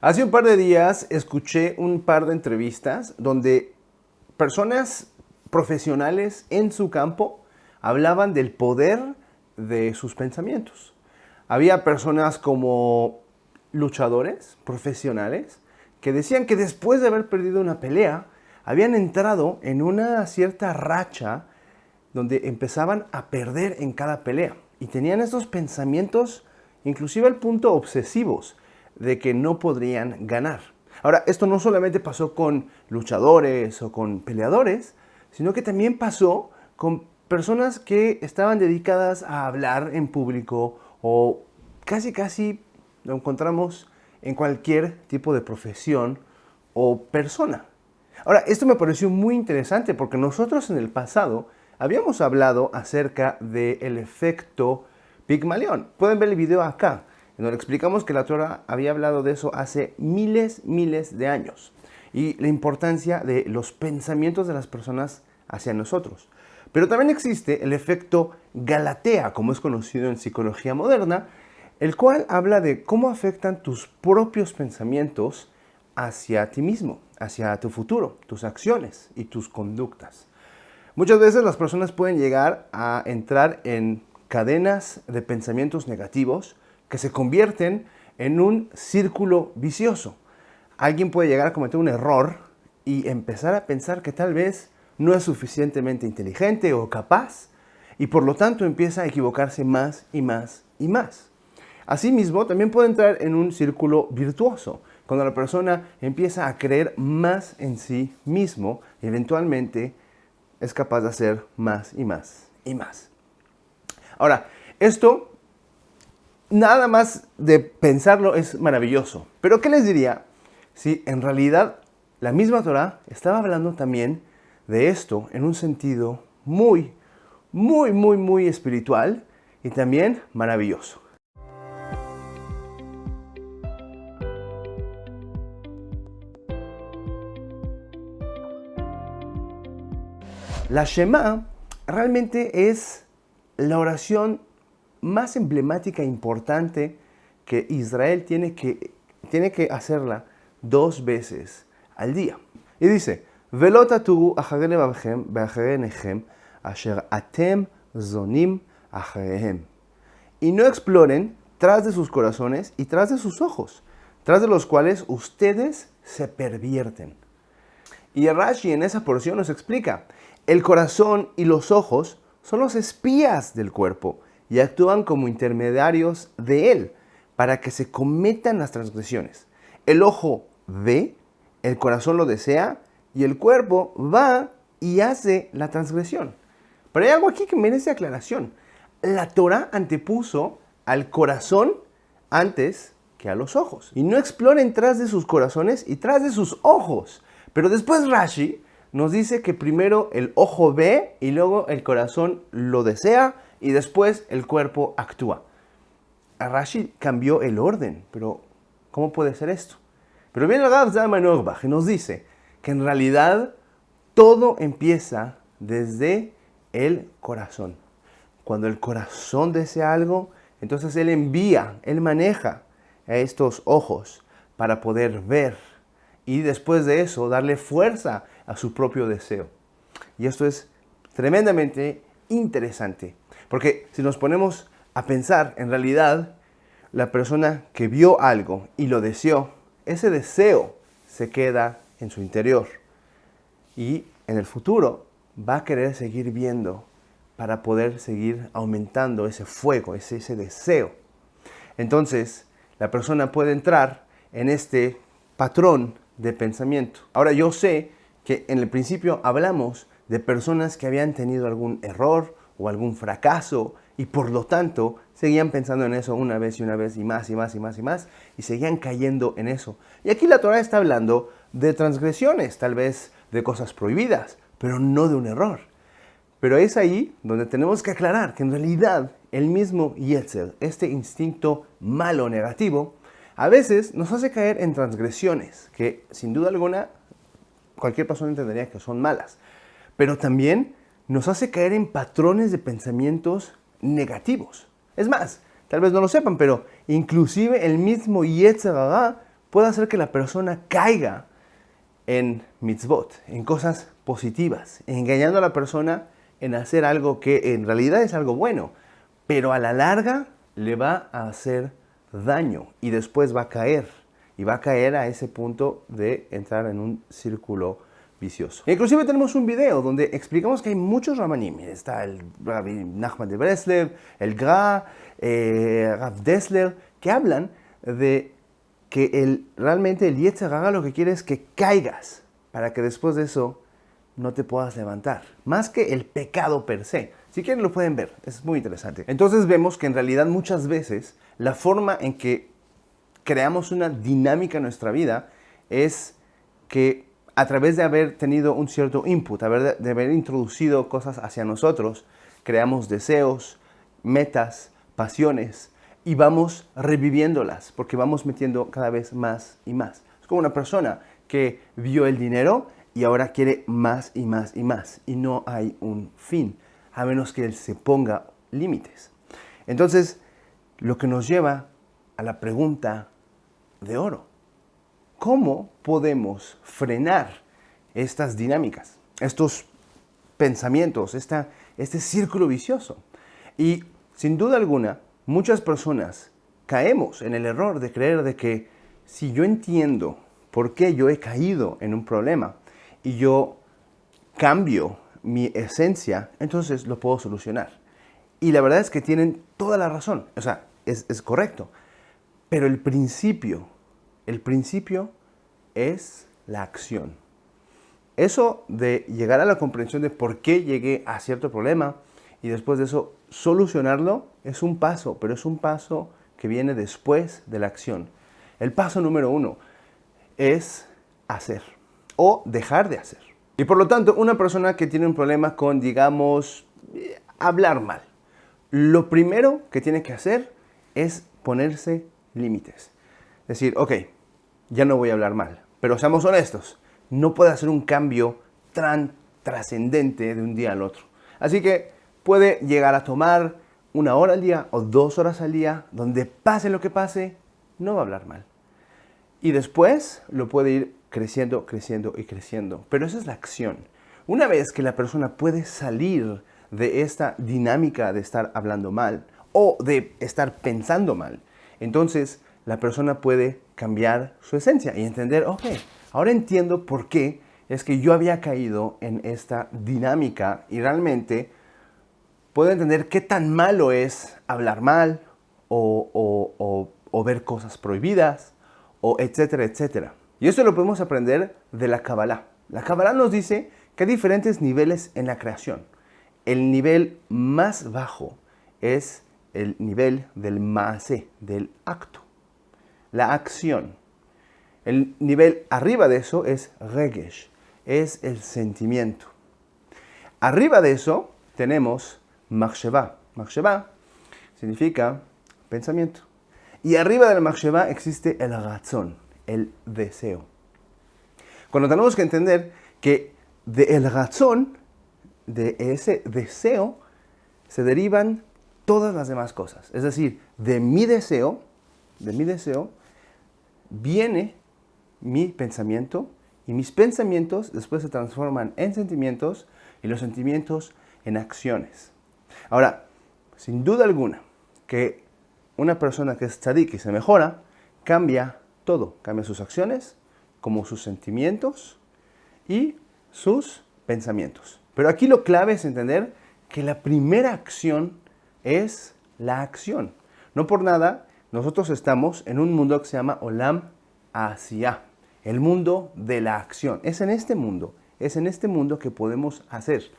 Hace un par de días escuché un par de entrevistas donde personas profesionales en su campo hablaban del poder de sus pensamientos. Había personas como luchadores profesionales que decían que después de haber perdido una pelea, habían entrado en una cierta racha donde empezaban a perder en cada pelea. Y tenían estos pensamientos, inclusive al punto obsesivos, de que no podrían ganar. Ahora, esto no solamente pasó con luchadores o con peleadores, sino que también pasó con personas que estaban dedicadas a hablar en público o casi lo encontramos en cualquier tipo de profesión o persona. Ahora, esto me pareció muy interesante porque nosotros en el pasado habíamos hablado acerca del efecto Pigmalión. Pueden ver el video acá, en donde explicamos que la Torah había hablado de eso hace miles de años y la importancia de los pensamientos de las personas hacia nosotros. Pero también existe el efecto Galatea, como es conocido en psicología moderna, el cual habla de cómo afectan tus propios pensamientos hacia ti mismo, hacia tu futuro, tus acciones y tus conductas. Muchas veces las personas pueden llegar a entrar en cadenas de pensamientos negativos que se convierten en un círculo vicioso. Alguien puede llegar a cometer un error y empezar a pensar que tal vez no es suficientemente inteligente o capaz y por lo tanto empieza a equivocarse más y más y más. Asimismo, también puede entrar en un círculo virtuoso, cuando la persona empieza a creer más en sí mismo y eventualmente es capaz de hacer más y más y más. Ahora, esto, nada más de pensarlo es maravilloso. Pero ¿qué les diría si en realidad la misma Torah estaba hablando también de esto en un sentido muy espiritual y también maravilloso? La Shema realmente es la oración más emblemática e importante que Israel tiene que hacerla 2 veces al día. Y dice, Velo taturu acharei levavchem veacharei einechem asher atem zonim achareihem. Y no exploren tras de sus corazones y tras de sus ojos, tras de los cuales ustedes se pervierten. Y Rashi en esa porción nos explica, el corazón y los ojos son los espías del cuerpo y actúan como intermediarios de él para que se cometan las transgresiones. El ojo ve, el corazón lo desea y el cuerpo va y hace la transgresión. Pero hay algo aquí que merece aclaración. La Torah antepuso al corazón antes que a los ojos. Y no exploren tras de sus corazones y tras de sus ojos. Pero después Rashi nos dice que primero el ojo ve y luego el corazón lo desea y después el cuerpo actúa. Rashi cambió el orden, pero ¿cómo puede ser esto? Pero viene el Rav Zalman Auerbach y nos dice que en realidad todo empieza desde el corazón. Cuando el corazón desea algo, entonces él maneja a estos ojos para poder ver y después de eso darle fuerza a su propio deseo. Y esto es tremendamente interesante, porque si nos ponemos a pensar, en realidad, la persona que vio algo y lo deseó, ese deseo se queda en su interior. Y en el futuro va a querer seguir viendo para poder seguir aumentando ese fuego, ese deseo. Entonces, la persona puede entrar en este patrón de pensamiento. Ahora, yo sé que en el principio hablamos de personas que habían tenido algún error o algún fracaso y por lo tanto seguían pensando en eso una vez y más y seguían cayendo en eso. Y aquí la Torah está hablando de transgresiones, tal vez de cosas prohibidas, pero no de un error. Pero es ahí donde tenemos que aclarar que en realidad el mismo Yetzer, este instinto malo, negativo, a veces nos hace caer en transgresiones que sin duda alguna cualquier persona entendería que son malas. Pero también nos hace caer en patrones de pensamientos negativos. Es más, tal vez no lo sepan, pero inclusive el mismo Yetzer Hara puede hacer que la persona caiga en mitzvot, en cosas positivas, engañando a la persona en hacer algo que en realidad es algo bueno, pero a la larga le va a hacer daño y después va a caer. Y va a caer a ese punto de entrar en un círculo vicioso. Inclusive tenemos un video donde explicamos que hay muchos Ramanim. Está el Rabbi Nachman de Breslev, el Gra, Rav Dessler, que hablan de que realmente el Yetzer Hara lo que quiere es que caigas para que después de eso no te puedas levantar. Más que el pecado per se. Si quieren lo pueden ver, es muy interesante. Entonces vemos que en realidad muchas veces la forma en que creamos una dinámica en nuestra vida es que a través de haber tenido un cierto input, de haber introducido cosas hacia nosotros, creamos deseos, metas, pasiones y vamos reviviéndolas porque vamos metiendo cada vez más y más. Es como una persona que vio el dinero y ahora quiere más y más y más y no hay un fin, a menos que él se ponga límites. Entonces, lo que nos lleva a la pregunta de oro. ¿Cómo podemos frenar estas dinámicas, estos pensamientos, este círculo vicioso? Y sin duda alguna, muchas personas caemos en el error de creer de que si yo entiendo por qué yo he caído en un problema y yo cambio mi esencia, entonces lo puedo solucionar. Y la verdad es que tienen toda la razón. O sea, es correcto. Pero el principio es la acción. Eso de llegar a la comprensión de por qué llegué a cierto problema y después de eso solucionarlo es un paso, pero es un paso que viene después de la acción. El paso número 1 es hacer o dejar de hacer. Y por lo tanto, una persona que tiene un problema con, digamos, hablar mal, lo primero que tiene que hacer es ponerse límites. Decir, ok, ya no voy a hablar mal, pero seamos honestos, no puede hacer un cambio tan trascendente de un día al otro. Así que puede llegar a tomar 1 hora al día o 2 horas al día, donde pase lo que pase, no va a hablar mal. Y después lo puede ir creciendo, creciendo y creciendo. Pero esa es la acción. Una vez que la persona puede salir de esta dinámica de estar hablando mal o de estar pensando mal, entonces la persona puede cambiar su esencia y entender, ok, ahora entiendo por qué es que yo había caído en esta dinámica y realmente puedo entender qué tan malo es hablar mal o ver cosas prohibidas, o etcétera, etcétera. Y eso lo podemos aprender de la Kabbalah. La Kabbalah nos dice que hay diferentes niveles en la creación. El nivel más bajo es el nivel del maaseh, del acto, la acción. El nivel arriba de eso es regesh, es el sentimiento. Arriba de eso tenemos machsheva. Machsheva significa pensamiento. Y arriba del machsheva existe el ratzon, el deseo. Cuando tenemos que entender que del ratzon, de ese deseo, se derivan todas las demás cosas. Es decir, de mi deseo viene mi pensamiento y mis pensamientos después se transforman en sentimientos y los sentimientos en acciones. Ahora, sin duda alguna, que una persona que es tzadik y se mejora, cambia todo. Cambia sus acciones, como sus sentimientos y sus pensamientos. Pero aquí lo clave es entender que la primera acción es la acción. No por nada, nosotros estamos en un mundo que se llama Olam Asiyah, el mundo de la acción. Es en este mundo que podemos hacer.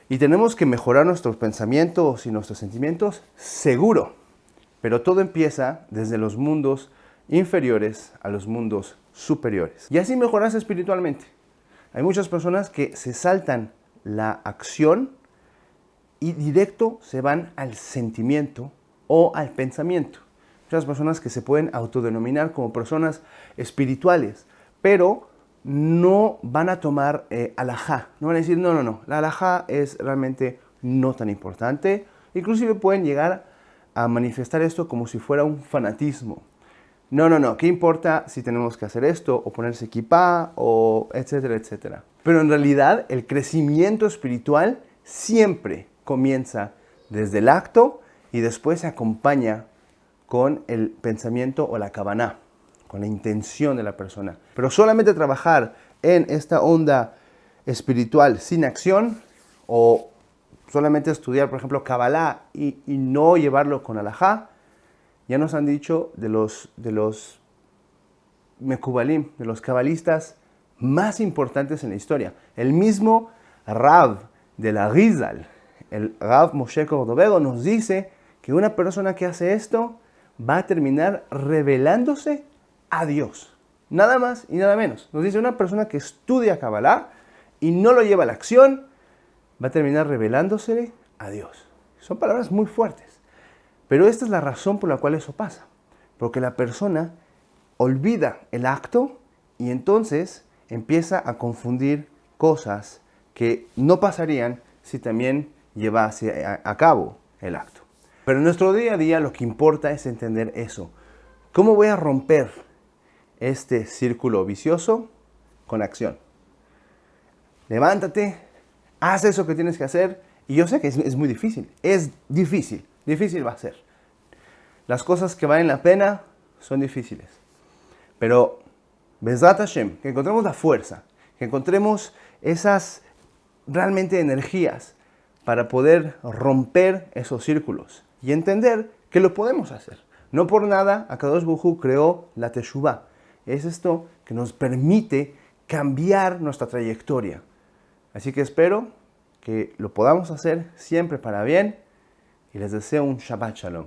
Y tenemos que mejorar nuestros pensamientos y nuestros sentimientos, seguro. Pero todo empieza desde los mundos inferiores a los mundos superiores. Y así mejoras espiritualmente. Hay muchas personas que se saltan la acción y directo se van al sentimiento o al pensamiento. Muchas personas que se pueden autodenominar como personas espirituales, pero no van a tomar alajá. No van a decir, no, la alajá es realmente no tan importante. Inclusive pueden llegar a manifestar esto como si fuera un fanatismo. No, ¿qué importa si tenemos que hacer esto o ponerse equipá o etcétera, etcétera? Pero en realidad el crecimiento espiritual siempre comienza desde el acto y después se acompaña con el pensamiento o la kavaná, con la intención de la persona. Pero solamente trabajar en esta onda espiritual sin acción o solamente estudiar, por ejemplo, Kabbalah y no llevarlo con alajá, ya nos han dicho de los mekubalim, de los cabalistas más importantes en la historia. El mismo Rav de la Rizal, el Rav Moshe Cordovero, nos dice que una persona que hace esto va a terminar revelándose a Dios. Nada más y nada menos. Nos dice una persona que estudia Kabbalah y no lo lleva a la acción, va a terminar revelándose a Dios. Son palabras muy fuertes. Pero esta es la razón por la cual eso pasa. Porque la persona olvida el acto y entonces empieza a confundir cosas que no pasarían si también llevase a cabo el acto. Pero en nuestro día a día lo que importa es entender eso. ¿Cómo voy a romper este círculo vicioso? Con acción. Levántate, haz eso que tienes que hacer. Y yo sé que es muy difícil. Es difícil. Difícil va a ser. Las cosas que valen la pena son difíciles. Pero, Bezrat Hashem, que encontremos la fuerza, que encontremos esas realmente energías para poder romper esos círculos y entender que lo podemos hacer. No por nada, Akadosh Baruj Hu creó la Teshuvah. Es esto que nos permite cambiar nuestra trayectoria. Así que espero que lo podamos hacer siempre para bien y les deseo un Shabbat Shalom.